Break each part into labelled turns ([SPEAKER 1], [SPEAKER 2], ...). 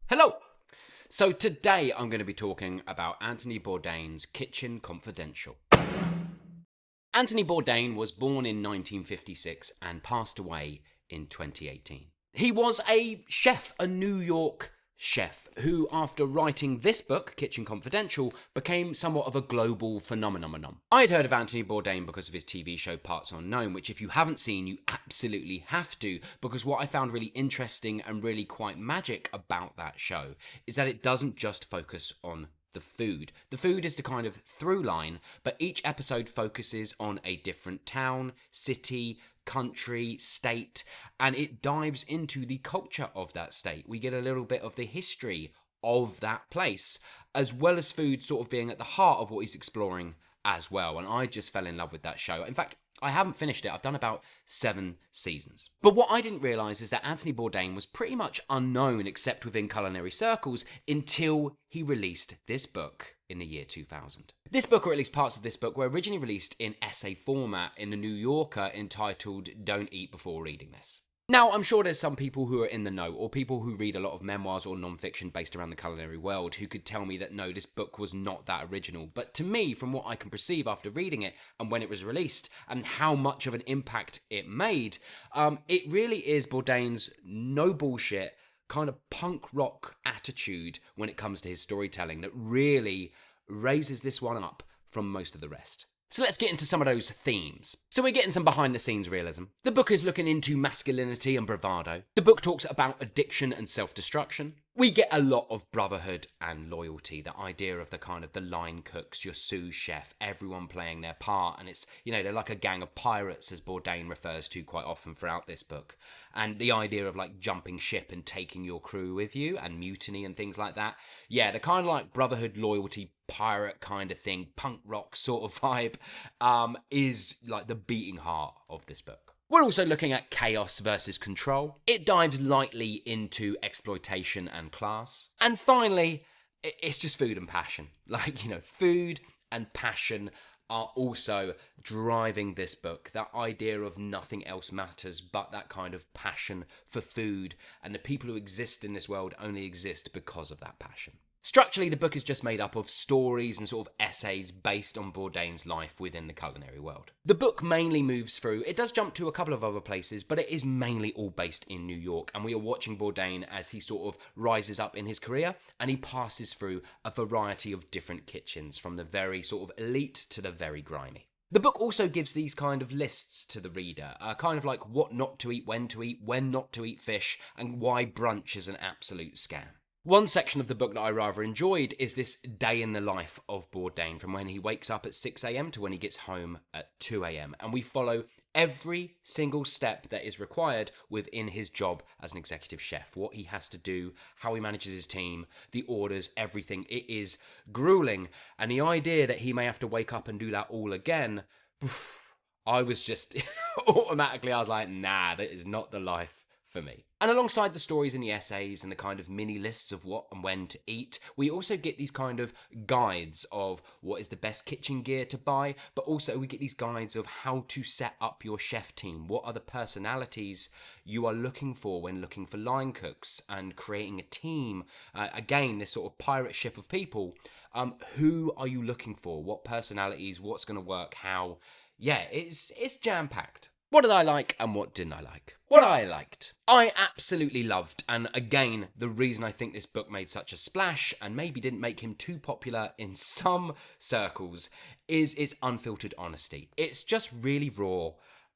[SPEAKER 1] Hello! So today I'm going to be talking about Anthony Bourdain's Kitchen Confidential. Anthony Bourdain was born in 1956 and passed away in 2018. He was a chef, a New York chef, who after writing this book, Kitchen Confidential, became somewhat of a global phenomenon. I'd heard of Anthony Bourdain because of his TV show Parts Unknown, which if you haven't seen, you absolutely have to, because what I found really interesting and really quite magic about that show is that it doesn't just focus on the food. The food is the kind of through line, but each episode focuses on a different town, city, country, state, and it dives into the culture of that state. We get a little bit of the history of that place, as well as food sort of being at the heart of what he's exploring as well. And I just fell in love with that show. In fact, I haven't finished it. I've done about 7 seasons. But what I didn't realise is that Anthony Bourdain was pretty much unknown except within culinary circles until he released this book in the year 2000. This book, or at least parts of this book, were originally released in essay format in The New Yorker entitled Don't Eat Before Reading This. Now, I'm sure there's some people who are in the know, or people who read a lot of memoirs or non-fiction based around the culinary world, who could tell me that no, this book was not that original. But to me, from what I can perceive after reading it and when it was released and how much of an impact it made, it really is Bourdain's no bullshit kind of punk rock attitude when it comes to his storytelling that really raises this one up from most of the rest. So let's get into some of those themes. So we're getting some behind the scenes realism. The book is looking into masculinity and bravado. The book talks about addiction and self-destruction. We get a lot of brotherhood and loyalty, the idea of the kind of the line cooks, your sous chef, everyone playing their part. And it's, you know, they're like a gang of pirates, as Bourdain refers to quite often throughout this book. And the idea of like jumping ship and taking your crew with you and mutiny and things like that. Yeah, the kind of like brotherhood, loyalty, pirate kind of thing, punk rock sort of vibe, is like the beating heart of this book. We're also looking at chaos versus control. It dives lightly into exploitation and class. And finally, it's just food and passion. Like, you know, food and passion are also driving this book. That idea of nothing else matters but that kind of passion for food. And the people who exist in this world only exist because of that passion. Structurally, the book is just made up of stories and sort of essays based on Bourdain's life within the culinary world. The book mainly moves through, it does jump to a couple of other places, but it is mainly all based in New York, and we are watching Bourdain as he sort of rises up in his career, and he passes through a variety of different kitchens, from the very sort of elite to the very grimy. The book also gives these kind of lists to the reader, kind of like what not to eat, when not to eat fish, and why brunch is an absolute scam. One section of the book that I rather enjoyed is this day in the life of Bourdain, from when he wakes up at 6 a.m. to when he gets home at 2 a.m. And we follow every single step that is required within his job as an executive chef. What he has to do, how he manages his team, the orders, everything. It is grueling. And the idea that he may have to wake up and do that all again, I was just automatically, I was like, nah, that is not the life for me. And alongside the stories in the essays and the kind of mini lists of what and when to eat, we also get these kind of guides of what is the best kitchen gear to buy, but also we get these guides of how to set up your chef team. What are the personalities you are looking for when looking for line cooks and creating a team? Again, this sort of pirate ship of people. Who are you looking for? What personalities? What's going to work? How? Yeah, it's jam-packed. What did I like and what didn't I like? What I liked, I absolutely loved, and again, the reason I think this book made such a splash and maybe didn't make him too popular in some circles, is its unfiltered honesty. It's just really raw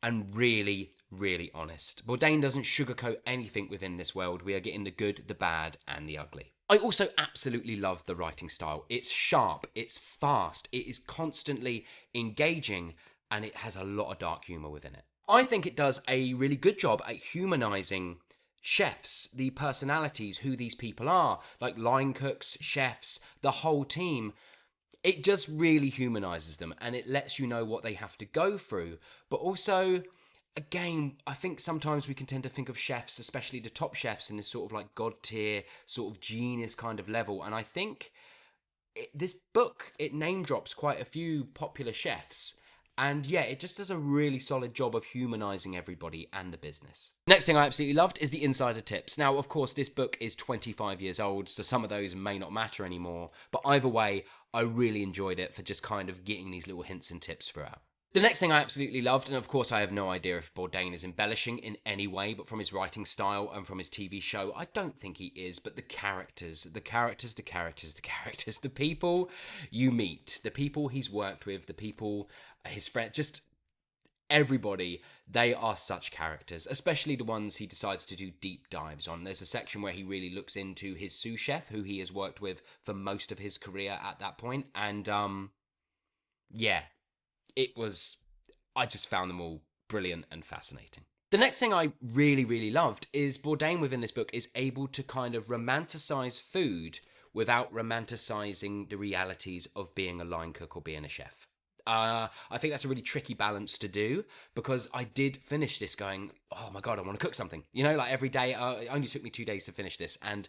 [SPEAKER 1] and really, really honest. Bourdain doesn't sugarcoat anything within this world. We are getting the good, the bad, and the ugly. I also absolutely love the writing style. It's sharp, it's fast, it is constantly engaging, and it has a lot of dark humour within it. I think it does a really good job at humanising chefs, the personalities, who these people are, like line cooks, chefs, the whole team. It just really humanises them, and it lets you know what they have to go through. But also, again, I think sometimes we can tend to think of chefs, especially the top chefs, in this sort of like god tier, sort of genius kind of level. And I think this book, it name drops quite a few popular chefs. And yeah, it just does a really solid job of humanizing everybody and the business. Next thing I absolutely loved is the insider tips. Now, of course, this book is 25 years old, so some of those may not matter anymore. But either way, I really enjoyed it for just kind of getting these little hints and tips throughout. The next thing I absolutely loved, and of course I have no idea if Bourdain is embellishing in any way, but from his writing style and from his TV show, I don't think he is, but the characters, the people you meet, the people he's worked with, the people, his friends, just everybody, they are such characters, especially the ones he decides to do deep dives on. There's a section where he really looks into his sous chef, who he has worked with for most of his career at that point, and yeah, I just found them all brilliant and fascinating. The next thing I really, really loved is Bourdain within this book is able to kind of romanticize food without romanticizing the realities of being a line cook or being a chef. I think that's a really tricky balance to do, because I did finish this going, oh my God, I want to cook something. You know, like every day, it only took me 2 days to finish this. And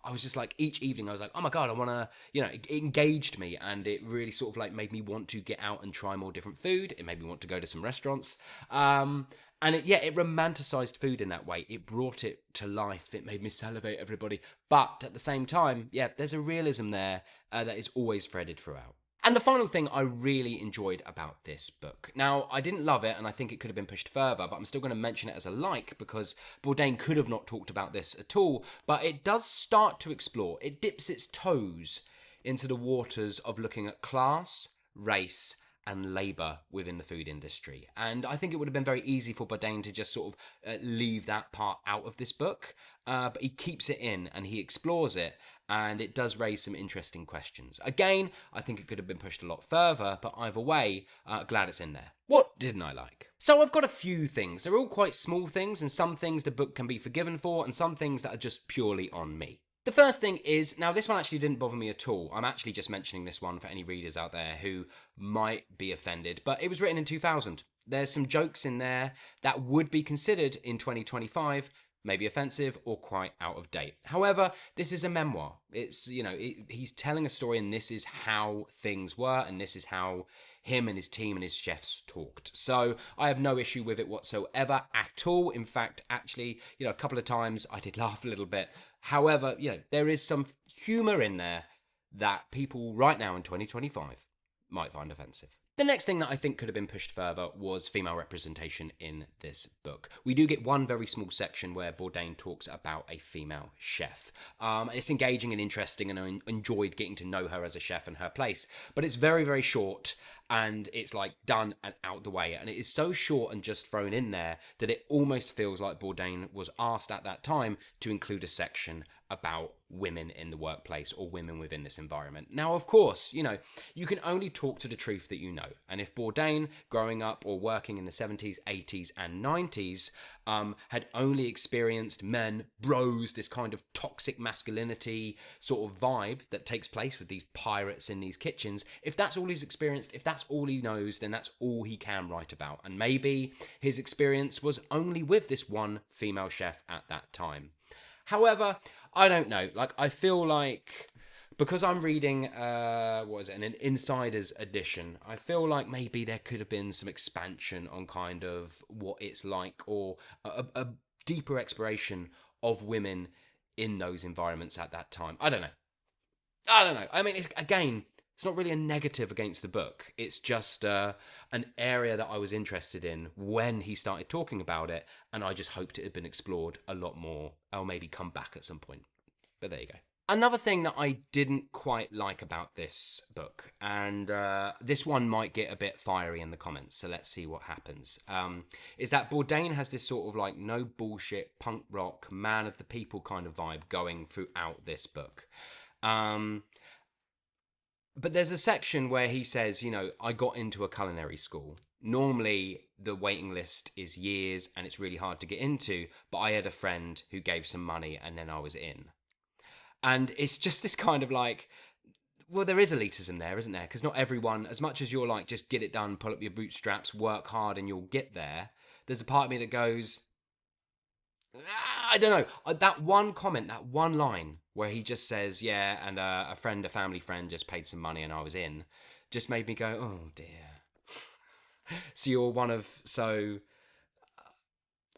[SPEAKER 1] I was just like, each evening I was like, oh my God, I want to, you know, it engaged me, and it really sort of like made me want to get out and try more different food. It made me want to go to some restaurants. And it romanticized food in that way. It brought it to life. It made me salivate, everybody. But at the same time, yeah, there's a realism there that is always threaded throughout. And the final thing I really enjoyed about this book. Now, I didn't love it, and I think it could have been pushed further, but I'm still going to mention it as a like, because Bourdain could have not talked about this at all, but it does start to explore. It dips its toes into the waters of looking at class, race, and labour within the food industry. And I think it would have been very easy for Bourdain to just sort of leave that part out of this book, but he keeps it in and he explores it, and it does raise some interesting questions. Again, I think it could have been pushed a lot further, but either way, glad it's in there. What didn't I like? So I've got a few things. They're all quite small things, and some things the book can be forgiven for, and some things that are just purely on me. The first thing is, now this one actually didn't bother me at all. I'm actually just mentioning this one for any readers out there who might be offended, but it was written in 2000. There's some jokes in there that would be considered in 2025 maybe offensive or quite out of date. However, this is a memoir. It's, you know, he's telling a story, and this is how things were, and this is how him and his team and his chefs talked. So I have no issue with it whatsoever at all. In fact, actually, you know, a couple of times I did laugh a little bit. However, you know, there is some humor in there that people right now in 2025 might find offensive. The next thing that I think could have been pushed further was female representation in this book. We do get one very small section where Bourdain talks about a female chef. It's engaging and interesting, and I enjoyed getting to know her as a chef and her place. But it's very, very short, and it's like done and out the way. And it is so short and just thrown in there that it almost feels like Bourdain was asked at that time to include a section about women in the workplace or women within this environment. Now, of course, you know, you can only talk to the truth that you know. And if Bourdain, growing up or working in the 70s, 80s, and 90s, had only experienced men, bros, this kind of toxic masculinity sort of vibe that takes place with these pirates in these kitchens, if that's all he's experienced, if that's all he knows, then that's all he can write about. And maybe his experience was only with this one female chef at that time. However, I don't know. Like, I feel like because I'm reading, an insider's edition, I feel like maybe there could have been some expansion on kind of what it's like, or a deeper exploration of women in those environments at that time. I don't know. I mean, it's not really a negative against the book. It's just an area that I was interested in when he started talking about it, and I just hoped it had been explored a lot more, or maybe come back at some point. But there you go. Another thing that I didn't quite like about this book, and this one might get a bit fiery in the comments, so let's see what happens, is that Bourdain has this sort of like no bullshit punk rock, man of the people kind of vibe going throughout this book. But there's a section where he says, you know, I got into a culinary school. Normally, the waiting list is years and it's really hard to get into, but I had a friend who gave some money and then I was in. And it's just this kind of like, well, there is elitism there, isn't there? Because not everyone, as much as you're like, just get it done, pull up your bootstraps, work hard and you'll get there, there's a part of me that goes, I don't know, that one comment, that one line where he just says, yeah, and a family friend just paid some money and I was in, just made me go, oh dear. So you're one of so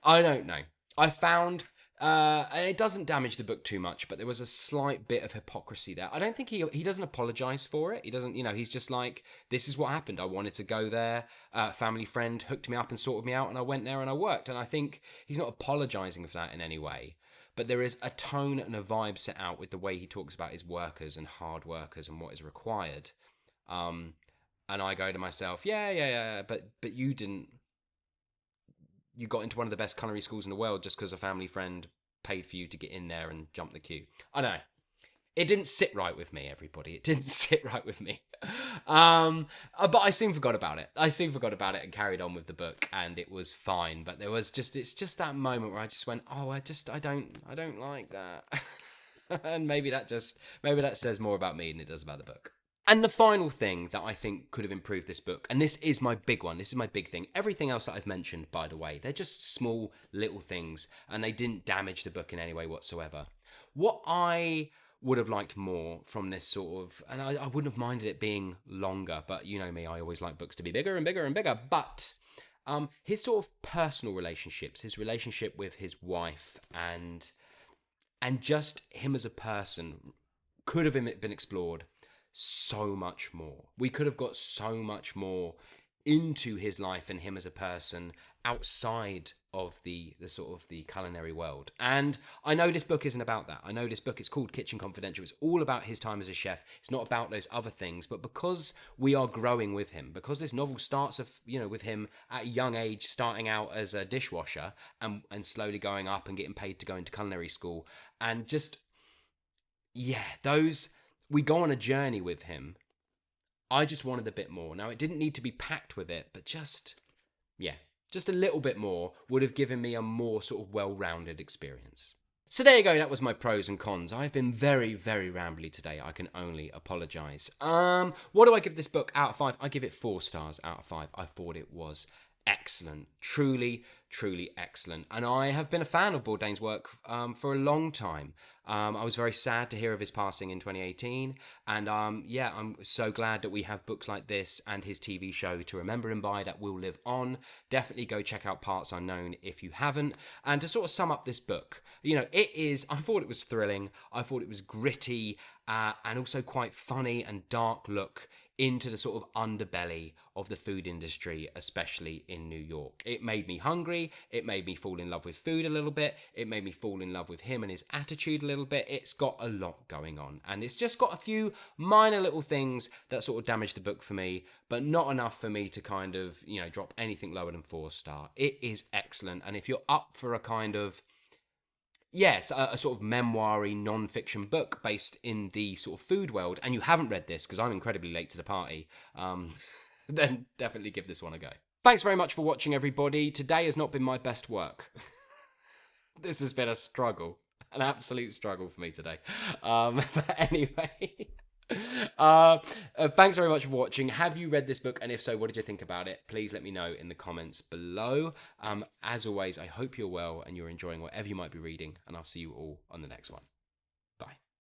[SPEAKER 1] I don't know. I found and it doesn't damage the book too much, but there was a slight bit of hypocrisy there. I don't think he doesn't apologize for it. He doesn't, he's just like, this is what happened. I wanted to go there. Family friend hooked me up and sorted me out, and I went there and I worked. And I think he's not apologizing for that in any way. But there is a tone and a vibe set out with the way he talks about his workers and hard workers and what is required. Um, and I go to myself, yeah, but you didn't. You got into one of the best culinary schools in the world just because a family friend paid for you to get in there and jump the queue. I know. It didn't sit right with me, everybody. It didn't sit right with me. But I soon forgot about it. I soon forgot about it and carried on with the book, and it was fine. But it's just that moment where I just went, oh, I don't like that. And maybe that says more about me than it does about the book. And the final thing that I think could have improved this book, and this is my big one, this is my big thing. Everything else that I've mentioned, by the way, they're just small little things, and they didn't damage the book in any way whatsoever. What I would have liked more from this sort of, and I wouldn't have minded it being longer, but you know me, I always like books to be bigger and bigger and bigger. But his sort of personal relationships, his relationship with his wife, and just him as a person could have been explored so much more. We could have got so much more into his life and him as a person outside of the sort of the culinary world. And I know this book isn't about that. I know this book is called Kitchen Confidential. It's all about his time as a chef. It's not about those other things. But because we are growing with him, because this novel starts with him at a young age starting out as a dishwasher and slowly going up and getting paid to go into culinary school, and just we go on a journey with him. I just wanted a bit more. Now, it didn't need to be packed with it, but just a little bit more would have given me a more sort of well-rounded experience. So there you go, that was my pros and cons. I've been very, very rambly today. I can only apologise. What do I give this book out of 5? I give it 4 stars out of 5. I thought it was excellent. Truly, truly excellent. And I have been a fan of Bourdain's work for a long time. I was very sad to hear of his passing in 2018. And I'm so glad that we have books like this and his TV show to remember him by that will live on. Definitely go check out Parts Unknown if you haven't. And to sort of sum up this book, I thought it was thrilling. I thought it was gritty and also quite funny and dark look into the sort of underbelly of the food industry, especially in New York. It made me hungry. It made me fall in love with food a little bit. It made me fall in love with him and his attitude a little bit. It's got a lot going on. And it's just got a few minor little things that sort of damage the book for me, but not enough for me to kind of, drop anything lower than 4 star. It is excellent. And if you're up for a kind of, yes, a sort of memoir-y non-fiction book based in the sort of food world, and you haven't read this, because I'm incredibly late to the party, then definitely give this one a go. Thanks very much for watching, everybody. Today has not been my best work. This has been a struggle, an absolute struggle for me today. But anyway... thanks very much for watching. Have you read this book, and if so, what did you think about it? Please let me know in the comments below. As always, I hope you're well and you're enjoying whatever you might be reading, and I'll see you all on the next one.